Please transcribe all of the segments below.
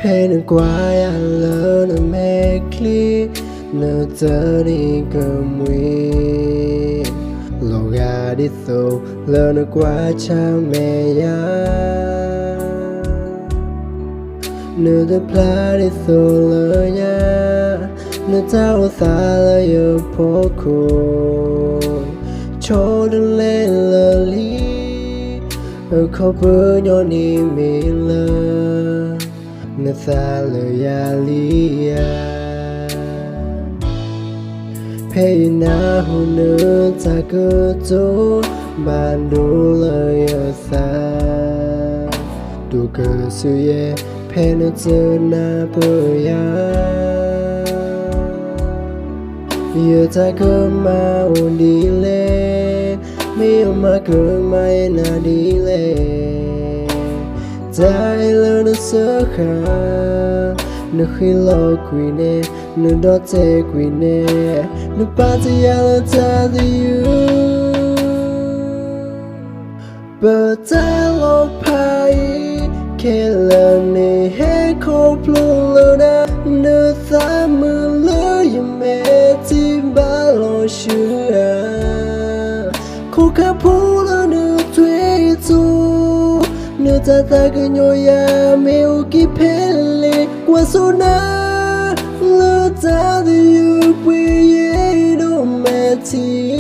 Pain qua ya lỡ nó mê kli nơ tơ đi cơ mùi lò gà đi thô lỡ nó qua cha mẹ ya nơ tơ pla đi thô lỡ ya nơ tao xa lỡ yo po cô cho đừng lên lỡ lý ở khó bơ nhỏ ni mê lỡ nơ xa lỡ ya li ya By Lah Khu Ner ta cơ tố bàn đủ lời ở xa đủ cơ sự ye By Lah Khu Ner bờ ya giờ ta cơ mà ôn đi lệ mi mà cơ mai na đi lệ trái lỡ nó sơ khá nó khi lo quỳ nè nó đó tê quỳ nè nó ba thì ya lỡ ta thì you bờ ta lo pai kê lỡ nè hé khô plung lỡ na nó ta mưa lỡ yếm mẹ tim ba lo shua khô khá phú lỡ nó thuê tu nơ ta ta cứ nhoi ya mèo kí pele qua số na lỡ ta thì yêu quý ye đâu mẹ ti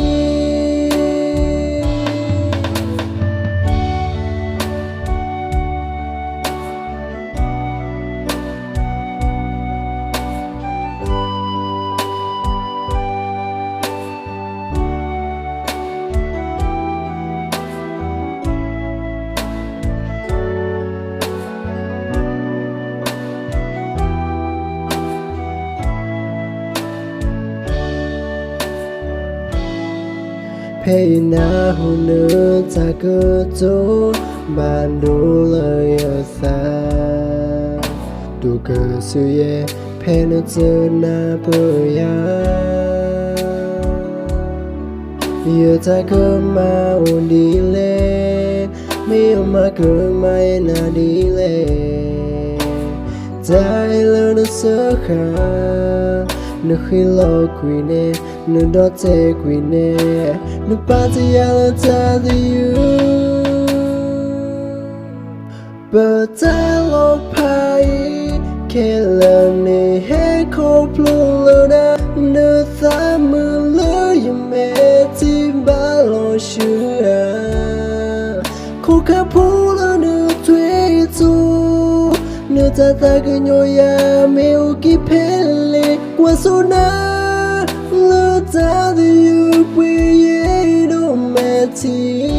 By Lah Khu Ner ta cơ tố bàn đủ lời ở xa đủ cơ sự ye By Lah Khu Ner bờ ya giờ ta cơ mà ôn đi lệ mi mà cơ mai na đi lệ trái lỡ nó sơ khá nó khi lo quỳ nè nó đó tê quỳ nè nó ba thì ya lỡ ta thì you bờ ta lo pai kê lỡ nè hé khô plung lỡ na nó ta mưa lỡ yếm mẹ tim ba lo shua khô khá phú lỡ nó thuê tu nơ ta ta cứ nhoi ya mèo kí pele qua số na lỡ ta thì yêu quý ye đâu mẹ ti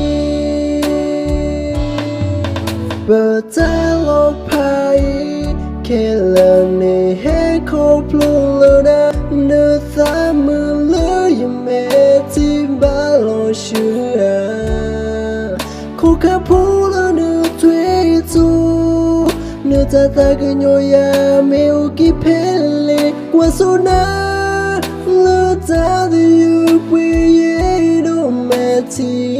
bờ ta lo pai kê lỡ nè hé khô plung lỡ na nơ ta mưa lỡ yếm mẹ tim ba lo shua khô khá phú lỡ nó thuê tu nơ ta ta cứ nhoi ya mèo kí pele qua số na lỡ ta thì yêu quý ye đâu mẹ ti